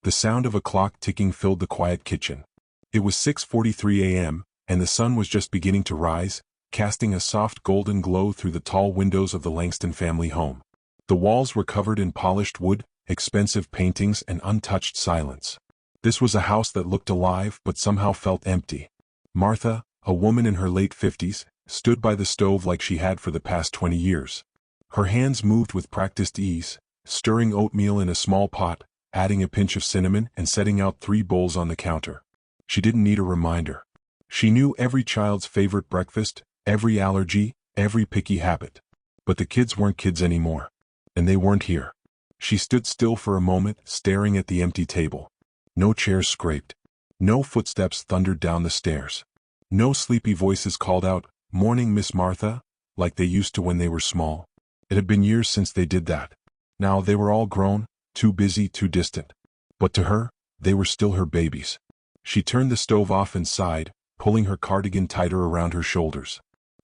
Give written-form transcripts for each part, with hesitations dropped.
The sound of a clock ticking filled the quiet kitchen. It was 6:43 a.m., and the sun was just beginning to rise, casting a soft golden glow through the tall windows of the Langston family home. The walls were covered in polished wood, expensive paintings, and untouched silence. This was a house that looked alive but somehow felt empty. Martha, a woman in her late 50s, stood by the stove like she had for the past 20 years. Her hands moved with practiced ease, stirring oatmeal in a small pot, adding a pinch of cinnamon and setting out 3 bowls on the counter. She didn't need a reminder. She knew every child's favorite breakfast, every allergy, every picky habit. But the kids weren't kids anymore. And they weren't here. She stood still for a moment, staring at the empty table. No chairs scraped. No footsteps thundered down the stairs. No sleepy voices called out, "Morning, Miss Martha," like they used to when they were small. It had been years since they did that. Now they were all grown, too busy, too distant. But to her, they were still her babies. She turned the stove off and sighed, pulling her cardigan tighter around her shoulders.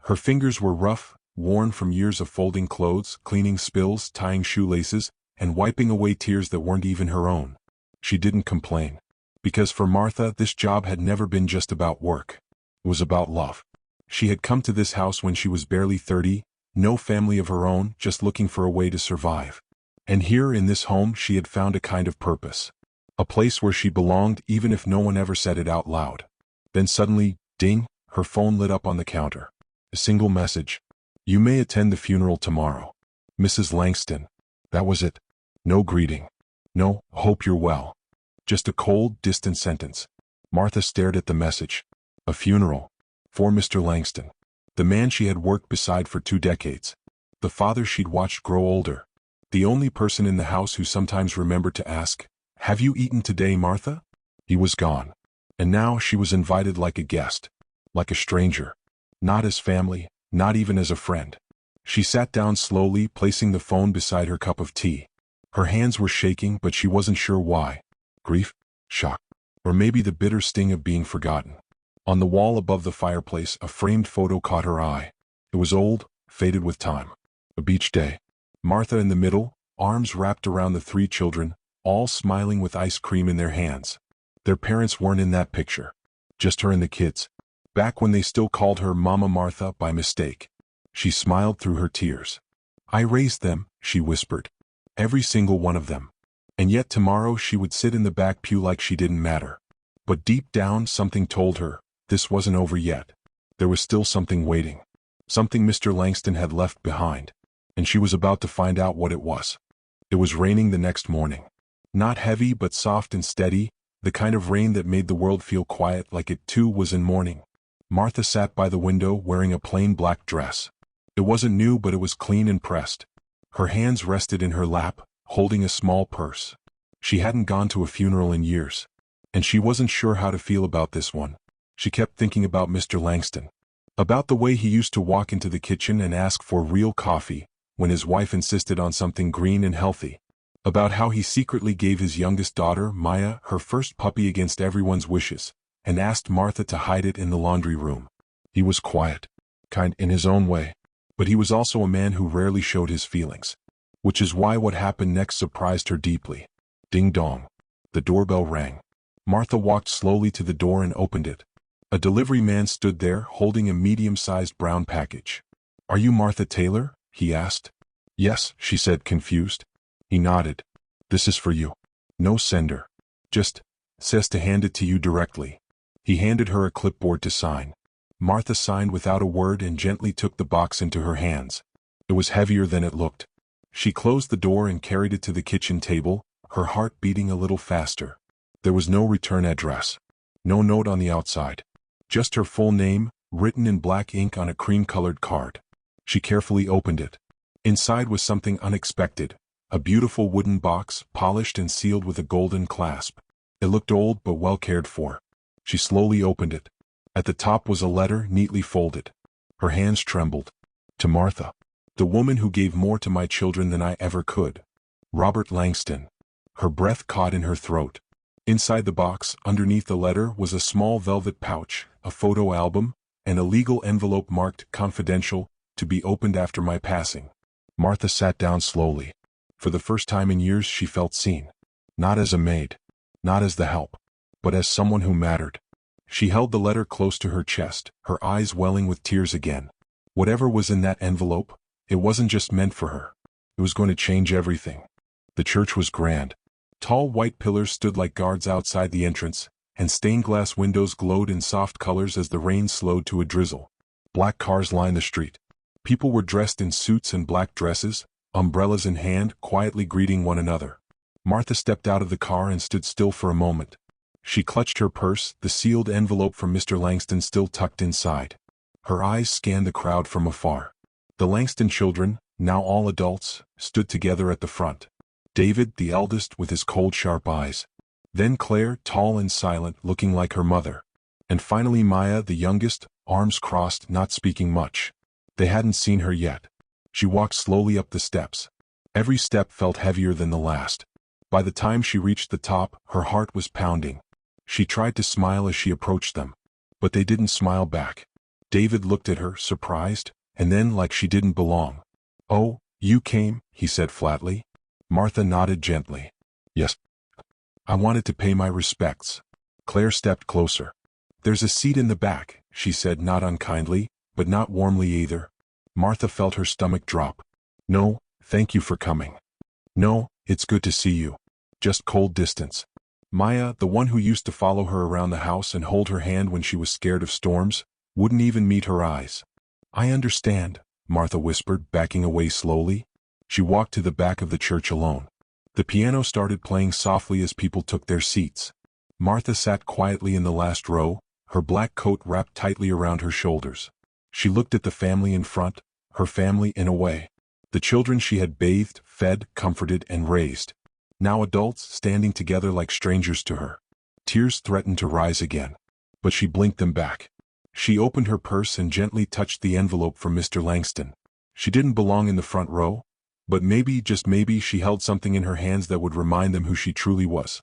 Her fingers were rough, worn from years of folding clothes, cleaning spills, tying shoelaces, and wiping away tears that weren't even her own. She didn't complain. Because for Martha, this job had never been just about work. It was about love. She had come to this house when she was barely 30, no family of her own, just looking for a way to survive. And here in this home she had found a kind of purpose. A place where she belonged even if no one ever said it out loud. Then suddenly, ding, her phone lit up on the counter. A single message. "You may attend the funeral tomorrow. Mrs. Langston." That was it. No greeting. No, "Hope you're well." Just a cold, distant sentence. Martha stared at the message. A funeral. For Mr. Langston. The man she had worked beside for 2 decades. The father she'd watched grow older. The only person in the house who sometimes remembered to ask, "Have you eaten today, Martha?" He was gone. And now she was invited like a guest. Like a stranger. Not as family, not even as a friend. She sat down slowly, placing the phone beside her cup of tea. Her hands were shaking, but she wasn't sure why. Grief? Shock? Or maybe the bitter sting of being forgotten. On the wall above the fireplace, a framed photo caught her eye. It was old, faded with time. A beach day. Martha in the middle, arms wrapped around the 3 children, all smiling with ice cream in their hands. Their parents weren't in that picture. Just her and the kids. Back when they still called her Mama Martha by mistake. She smiled through her tears. "I raised them," she whispered. "Every single one of them." And yet tomorrow she would sit in the back pew like she didn't matter. But deep down something told her, this wasn't over yet. There was still something waiting. Something Mr. Langston had left behind. And she was about to find out what it was. It was raining the next morning. Not heavy but soft and steady, the kind of rain that made the world feel quiet like it too was in mourning. Martha sat by the window wearing a plain black dress. It wasn't new but it was clean and pressed. Her hands rested in her lap, holding a small purse. She hadn't gone to a funeral in years. And she wasn't sure how to feel about this one. She kept thinking about Mr. Langston. About the way he used to walk into the kitchen and ask for real coffee, when his wife insisted on something green and healthy. About how he secretly gave his youngest daughter, Maya, her first puppy against everyone's wishes, and asked Martha to hide it in the laundry room. He was quiet, kind in his own way, but he was also a man who rarely showed his feelings. Which is why what happened next surprised her deeply. Ding dong. The doorbell rang. Martha walked slowly to the door and opened it. A delivery man stood there holding a medium-sized brown package. "Are you Martha Taylor?" he asked. "Yes," she said, confused. He nodded. "This is for you. No sender. Just says to hand it to you directly." He handed her a clipboard to sign. Martha signed without a word and gently took the box into her hands. It was heavier than it looked. She closed the door and carried it to the kitchen table, her heart beating a little faster. There was no return address. No note on the outside. Just her full name, written in black ink on a cream-colored card. She carefully opened it. Inside was something unexpected. A beautiful wooden box, polished and sealed with a golden clasp. It looked old but well cared for. She slowly opened it. At the top was a letter neatly folded. Her hands trembled. To Martha. The woman who gave more to my children than I ever could. Robert Langston. Her breath caught in her throat. Inside the box, underneath the letter, was a small velvet pouch, a photo album, and a legal envelope marked "Confidential, to be opened after my passing." Martha sat down slowly. For the first time in years she felt seen. Not as a maid. not as the help, but as someone who mattered. She held the letter close to her chest, her eyes welling with tears again. Whatever was in that envelope, it wasn't just meant for her. It was going to change everything. The church was grand. Tall white pillars stood like guards outside the entrance, and stained glass windows glowed in soft colors as the rain slowed to a drizzle. Black cars lined the street. People were dressed in suits and black dresses, umbrellas in hand, quietly greeting one another. Martha stepped out of the car and stood still for a moment. She clutched her purse, the sealed envelope from Mr. Langston still tucked inside. Her eyes scanned the crowd from afar. The Langston children, now all adults, stood together at the front. David, the eldest, with his cold, sharp eyes. Then Claire, tall and silent, looking like her mother. And finally Maya, the youngest, arms crossed, not speaking much. They hadn't seen her yet. She walked slowly up the steps. Every step felt heavier than the last. By the time she reached the top, her heart was pounding. She tried to smile as she approached them, but they didn't smile back. David looked at her, surprised, and then like she didn't belong. "Oh, you came," he said flatly. Martha nodded gently. "Yes. I wanted to pay my respects." Claire stepped closer. "There's a seat in the back," she said, not unkindly, but not warmly either. Martha felt her stomach drop. "No, thank you for coming." "No, it's good to see you. Just cold distance." Maya, the one who used to follow her around the house and hold her hand when she was scared of storms, wouldn't even meet her eyes. "I understand," Martha whispered, backing away slowly. She walked to the back of the church alone. The piano started playing softly as people took their seats. Martha sat quietly in the last row, her black coat wrapped tightly around her shoulders. She looked at the family in front, her family in a way. The children she had bathed, fed, comforted, and raised. Now adults standing together like strangers to her. Tears threatened to rise again. But she blinked them back. She opened her purse and gently touched the envelope from Mr. Langston. She didn't belong in the front row, but maybe, just maybe, she held something in her hands that would remind them who she truly was.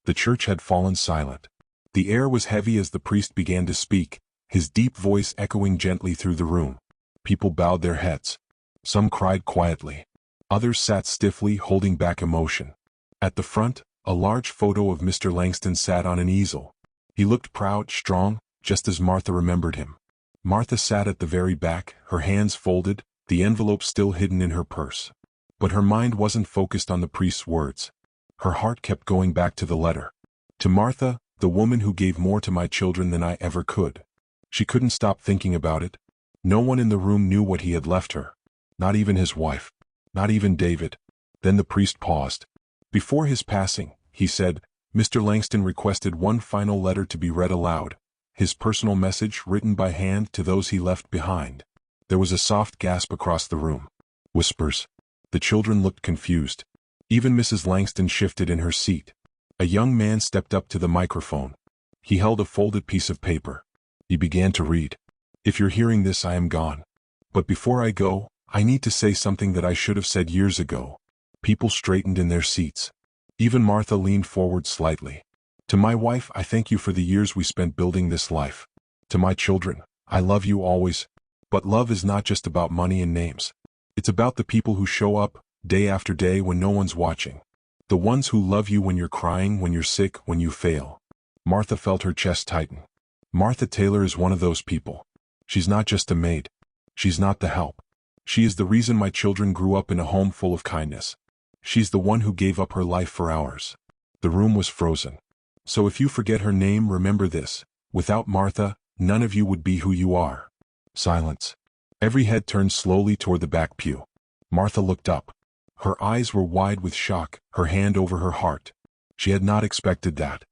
The church had fallen silent. The air was heavy as the priest began to speak, his deep voice echoing gently through the room. People bowed their heads. Some cried quietly. Others sat stiffly, holding back emotion. At the front, a large photo of Mr. Langston sat on an easel. He looked proud, strong, just as Martha remembered him. Martha sat at the very back, her hands folded, the envelope still hidden in her purse. But her mind wasn't focused on the priest's words. Her heart kept going back to the letter. To Martha, the woman who gave more to my children than I ever could. She couldn't stop thinking about it. No one in the room knew what he had left her. Not even his wife. Not even David. Then the priest paused. Before his passing, he said, Mr. Langston requested one final letter to be read aloud. His personal message written by hand to those he left behind. There was a soft gasp across the room. Whispers. The children looked confused. Even Mrs. Langston shifted in her seat. A young man stepped up to the microphone. He held a folded piece of paper. He began to read. "If you're hearing this, I am gone. But before I go, I need to say something that I should have said years ago." People straightened in their seats. Even Martha leaned forward slightly. "To my wife, I thank you for the years we spent building this life. To my children, I love you always. But love is not just about money and names. It's about the people who show up, day after day when no one's watching. The ones who love you when you're crying, when you're sick, when you fail." Martha felt her chest tighten. Martha Taylor is one of those people. She's not just a maid. She's not the help. She is the reason my children grew up in a home full of kindness. She's the one who gave up her life for ours. The room was frozen. So if you forget her name, remember this. Without Martha, none of you would be who you are. Silence. Every head turned slowly toward the back pew. Martha looked up. Her eyes were wide with shock, her hand over her heart. She had not expected that.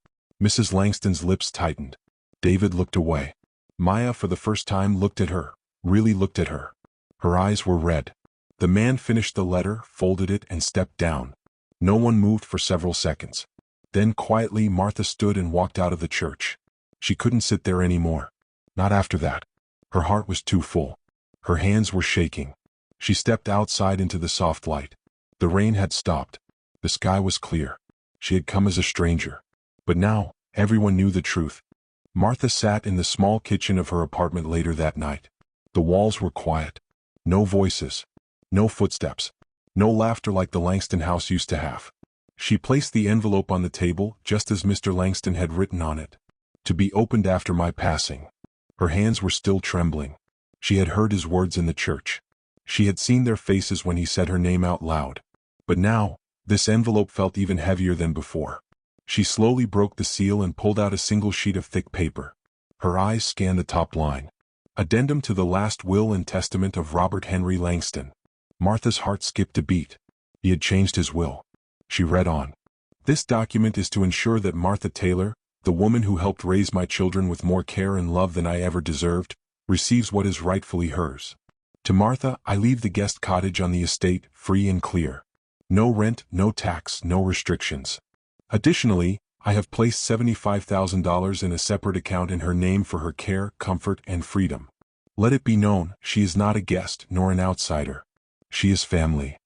Mrs. Langston's lips tightened. David looked away. Maya, for the first time, looked at her, really looked at her. Her eyes were red. The man finished the letter, folded it, and stepped down. No one moved for several seconds. Then quietly Martha stood and walked out of the church. She couldn't sit there anymore. Not after that. Her heart was too full. Her hands were shaking. She stepped outside into the soft light. The rain had stopped. The sky was clear. She had come as a stranger. But now, everyone knew the truth. Martha sat in the small kitchen of her apartment later that night. The walls were quiet. No voices. No footsteps. No laughter like the Langston house used to have. She placed the envelope on the table just as Mr. Langston had written on it. To be opened after my passing. Her hands were still trembling. She had heard his words in the church. She had seen their faces when he said her name out loud. But now, this envelope felt even heavier than before. She slowly broke the seal and pulled out a single sheet of thick paper. Her eyes scanned the top line. Addendum to the last will and testament of Robert Henry Langston. Martha's heart skipped a beat. He had changed his will. She read on. This document is to ensure that Martha Taylor, the woman who helped raise my children with more care and love than I ever deserved, receives what is rightfully hers. To Martha, I leave the guest cottage on the estate, free and clear. No rent, no tax, no restrictions. Additionally, I have placed $75,000 in a separate account in her name for her care, comfort, and freedom. Let it be known, she is not a guest nor an outsider. She is family.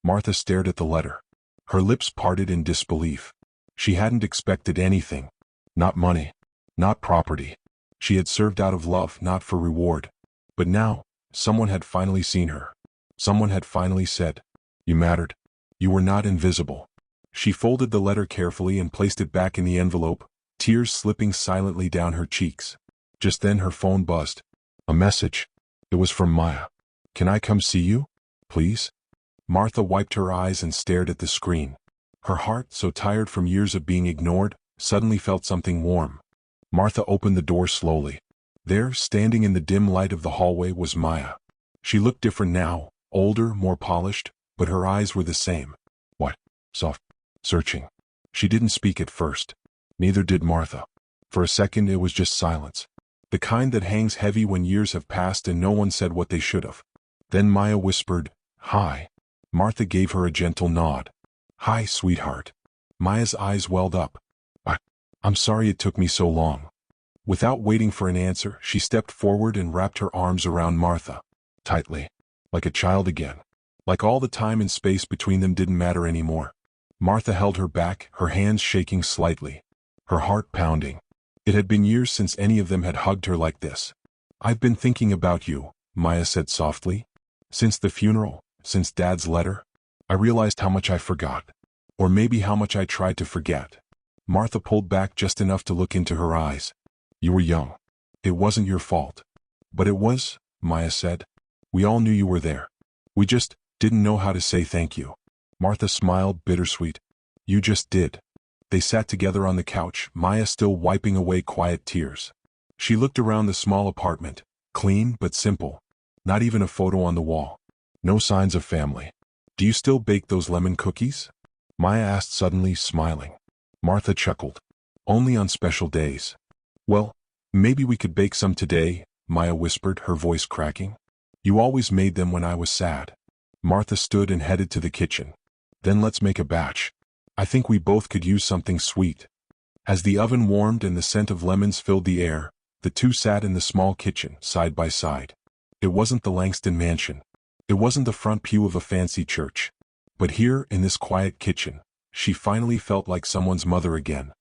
Martha stared at the letter. Her lips parted in disbelief. She hadn't expected anything. Not money. Not property. She had served out of love, not for reward. But now, someone had finally seen her. Someone had finally said, "You mattered. You were not invisible." She folded the letter carefully and placed it back in the envelope, tears slipping silently down her cheeks. Just then her phone buzzed. A message. It was from Maya. "Can I come see you? Please?" Martha wiped her eyes and stared at the screen. Her heart, so tired from years of being ignored, suddenly felt something warm. Martha opened the door slowly. There, standing in the dim light of the hallway, was Maya. She looked different now, older, more polished, but her eyes were the same. What? Soft. Searching. She didn't speak at first. Neither did Martha. For a second it was just silence. The kind that hangs heavy when years have passed and no one said what they should have. Then Maya whispered, "Hi." Martha gave her a gentle nod. "Hi, sweetheart." Maya's eyes welled up. I'm sorry it took me so long." Without waiting for an answer, she stepped forward and wrapped her arms around Martha. Tightly. Like a child again. Like all the time and space between them didn't matter anymore. Martha held her back, her hands shaking slightly. Her heart pounding. It had been years since any of them had hugged her like this. "I've been thinking about you," Maya said softly. "Since the funeral, since Dad's letter, I realized how much I forgot. Or maybe how much I tried to forget." Martha pulled back just enough to look into her eyes. "You were young. It wasn't your fault." "But it was," Maya said. "We all knew you were there. We just didn't know how to say thank you." Martha smiled, bittersweet. "You just did." They sat together on the couch, Maya still wiping away quiet tears. She looked around the small apartment, clean but simple. Not even a photo on the wall. No signs of family. "Do you still bake those lemon cookies?" Maya asked suddenly, smiling. Martha chuckled. "Only on special days." "Well, maybe we could bake some today," Maya whispered, her voice cracking. "You always made them when I was sad." Martha stood and headed to the kitchen. "Then let's make a batch. I think we both could use something sweet." As the oven warmed and the scent of lemons filled the air, the two sat in the small kitchen, side by side. It wasn't the Langston mansion. It wasn't the front pew of a fancy church. But here, in this quiet kitchen, she finally felt like someone's mother again.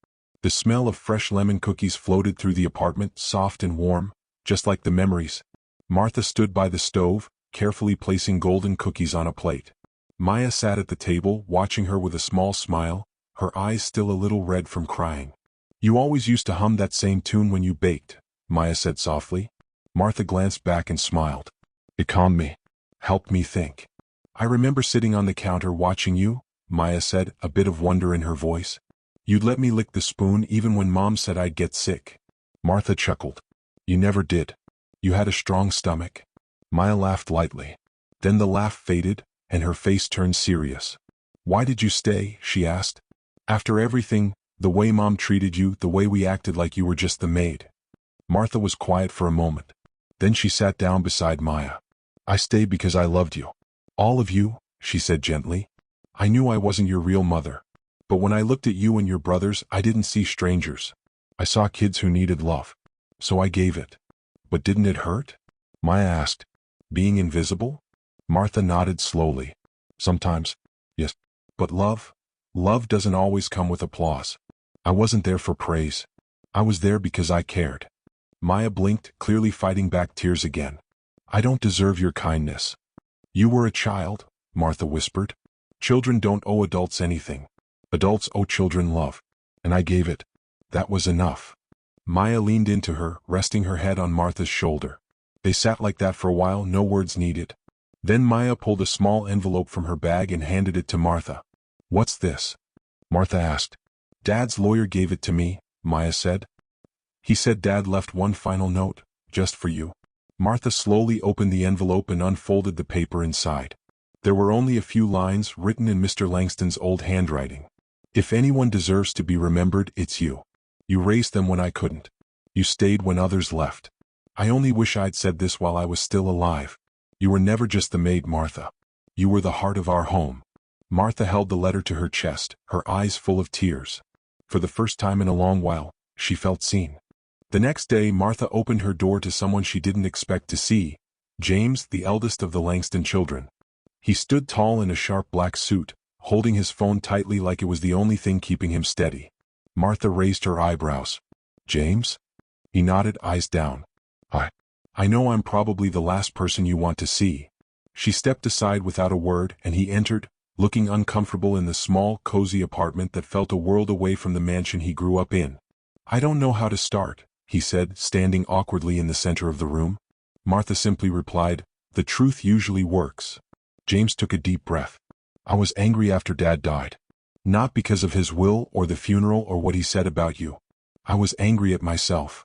The smell of fresh lemon cookies floated through the apartment, soft and warm, just like the memories. Martha stood by the stove, carefully placing golden cookies on a plate. Maya sat at the table, watching her with a small smile, her eyes still a little red from crying. "You always used to hum that same tune when you baked," Maya said softly. Martha glanced back and smiled. "It calmed me. Helped me think." "I remember sitting on the counter watching you," Maya said, a bit of wonder in her voice. "You'd let me lick the spoon even when Mom said I'd get sick." Martha chuckled. "You never did. You had a strong stomach." Maya laughed lightly. Then the laugh faded, and her face turned serious. "Why did you stay?" she asked. "After everything, the way Mom treated you, the way we acted like you were just the maid." Martha was quiet for a moment. Then she sat down beside Maya. "I stayed because I loved you. All of you," she said gently. "I knew I wasn't your real mother. But when I looked at you and your brothers, I didn't see strangers. I saw kids who needed love. So I gave it." "But didn't it hurt?" Maya asked. "Being invisible?" Martha nodded slowly. "Sometimes, yes. But love doesn't always come with applause. I wasn't there for praise. I was there because I cared." Maya blinked, clearly fighting back tears again. "I don't deserve your kindness." "You were a child," Martha whispered. "Children don't owe adults anything." Adults owe children love. And I gave it. That was enough. Maya leaned into her, resting her head on Martha's shoulder. They sat like that for a while, no words needed. Then Maya pulled a small envelope from her bag and handed it to Martha. "What's this?" Martha asked. "Dad's lawyer gave it to me," Maya said. "He said Dad left one final note, just for you." Martha slowly opened the envelope and unfolded the paper inside. There were only a few lines written in Mr. Langston's old handwriting. "If anyone deserves to be remembered, it's you. You raised them when I couldn't. You stayed when others left. I only wish I'd said this while I was still alive. You were never just the maid, Martha. You were the heart of our home." Martha held the letter to her chest, her eyes full of tears. For the first time in a long while, she felt seen. The next day, Martha opened her door to someone she didn't expect to see, James, the eldest of the Langston children. He stood tall in a sharp black suit, holding his phone tightly like it was the only thing keeping him steady. Martha raised her eyebrows. "James?" He nodded, eyes down. I know I'm probably the last person you want to see." She stepped aside without a word, and he entered, looking uncomfortable in the small, cozy apartment that felt a world away from the mansion he grew up in. "I don't know how to start," he said, standing awkwardly in the center of the room. Martha simply replied, "The truth usually works." James took a deep breath. "I was angry after Dad died. Not because of his will or the funeral or what he said about you. I was angry at myself."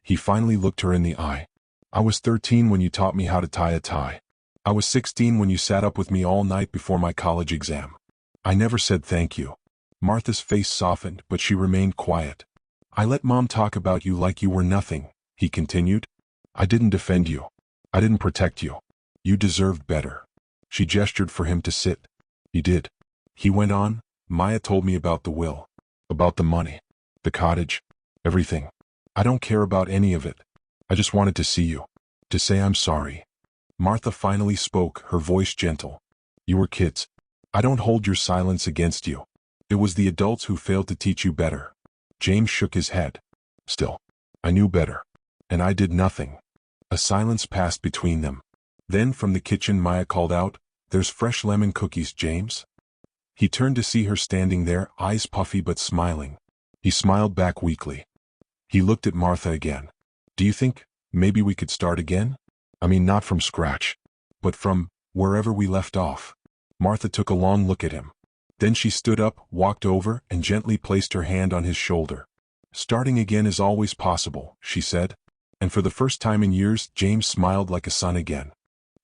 He finally looked her in the eye. "I was 13 when you taught me how to tie a tie. I was 16 when you sat up with me all night before my college exam. I never said thank you." Martha's face softened, but she remained quiet. "I let Mom talk about you like you were nothing," he continued. "I didn't defend you. I didn't protect you. You deserved better." She gestured for him to sit. "You did." He went on. "Maya told me about the will. About the money. The cottage. Everything. I don't care about any of it. I just wanted to see you. To say I'm sorry." Martha finally spoke, her voice gentle. "You were kids. I don't hold your silence against you. It was the adults who failed to teach you better." James shook his head. "Still, I knew better. And I did nothing." A silence passed between them. Then from the kitchen Maya called out, "There's fresh lemon cookies, James." He turned to see her standing there, eyes puffy but smiling. He smiled back weakly. He looked at Martha again. "Do you think maybe we could start again? I mean, not from scratch, but from wherever we left off." Martha took a long look at him. Then she stood up, walked over, and gently placed her hand on his shoulder. "Starting again is always possible," she said. And for the first time in years, James smiled like a son again.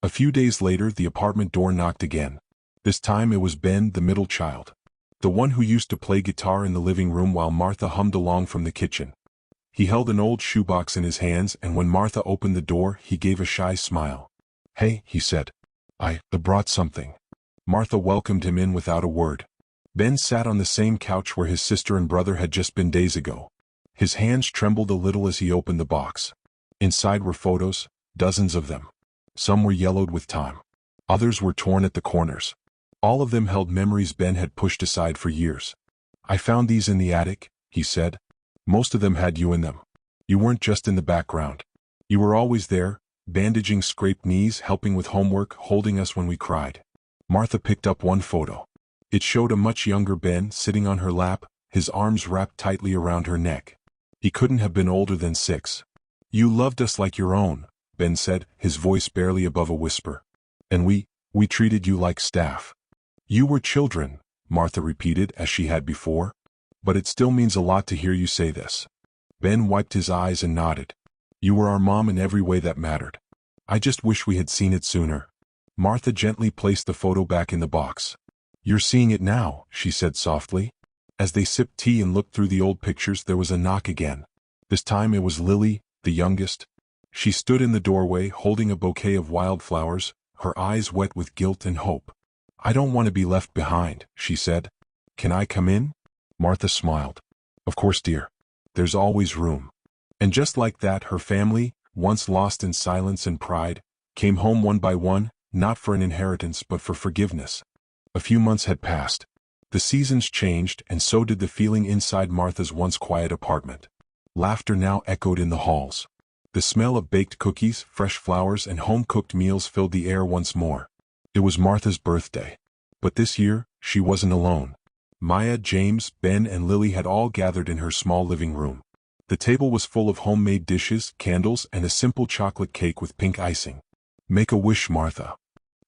A few days later, the apartment door knocked again. This time it was Ben, the middle child. The one who used to play guitar in the living room while Martha hummed along from the kitchen. He held an old shoebox in his hands, and when Martha opened the door, he gave a shy smile. "Hey," he said. I brought something." Martha welcomed him in without a word. Ben sat on the same couch where his sister and brother had just been days ago. His hands trembled a little as he opened the box. Inside were photos, dozens of them. Some were yellowed with time. Others were torn at the corners. All of them held memories Ben had pushed aside for years. "I found these in the attic," he said. "Most of them had you in them. You weren't just in the background. You were always there, bandaging scraped knees, helping with homework, holding us when we cried." Martha picked up one photo. It showed a much younger Ben sitting on her lap, his arms wrapped tightly around her neck. He couldn't have been older than 6. "You loved us like your own," Ben said, his voice barely above a whisper. "And we treated you like staff." "You were children," Martha repeated as she had before. "But it still means a lot to hear you say this." Ben wiped his eyes and nodded. "You were our mom in every way that mattered. I just wish we had seen it sooner." Martha gently placed the photo back in the box. "You're seeing it now," she said softly. As they sipped tea and looked through the old pictures, there was a knock again. This time it was Lily, the youngest. She stood in the doorway holding a bouquet of wildflowers, her eyes wet with guilt and hope. "I don't want to be left behind," she said. "Can I come in?" Martha smiled. "Of course, dear. There's always room." And just like that, her family, once lost in silence and pride, came home one by one, not for an inheritance but for forgiveness. A few months had passed. The seasons changed, and so did the feeling inside Martha's once quiet apartment. Laughter now echoed in the halls. The smell of baked cookies, fresh flowers, and home-cooked meals filled the air once more. It was Martha's birthday. But this year, she wasn't alone. Maya, James, Ben, and Lily had all gathered in her small living room. The table was full of homemade dishes, candles, and a simple chocolate cake with pink icing. "Make a wish, Martha."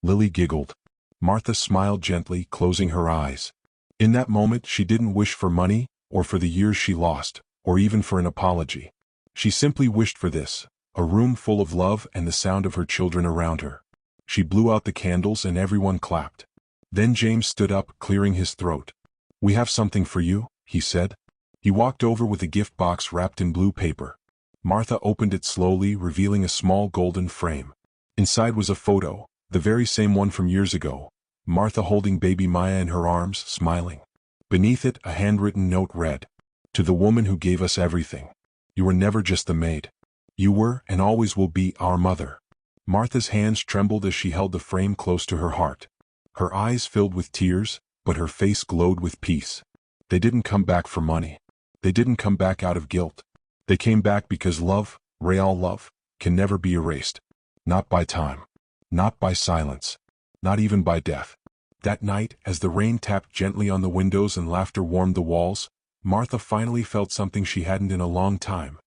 Lily giggled. Martha smiled gently, closing her eyes. In that moment she didn't wish for money, or for the years she lost, or even for an apology. She simply wished for this, a room full of love and the sound of her children around her. She blew out the candles and everyone clapped. Then James stood up, clearing his throat. "We have something for you," he said. He walked over with a gift box wrapped in blue paper. Martha opened it slowly, revealing a small golden frame. Inside was a photo, the very same one from years ago, Martha holding baby Maya in her arms, smiling. Beneath it, a handwritten note read, "To the woman who gave us everything. You were never just the maid. You were, and always will be, our mother." Martha's hands trembled as she held the frame close to her heart. Her eyes filled with tears, but her face glowed with peace. They didn't come back for money. They didn't come back out of guilt. They came back because love, real love, can never be erased. Not by time. Not by silence. Not even by death. That night, as the rain tapped gently on the windows and laughter warmed the walls, Martha finally felt something she hadn't in a long time,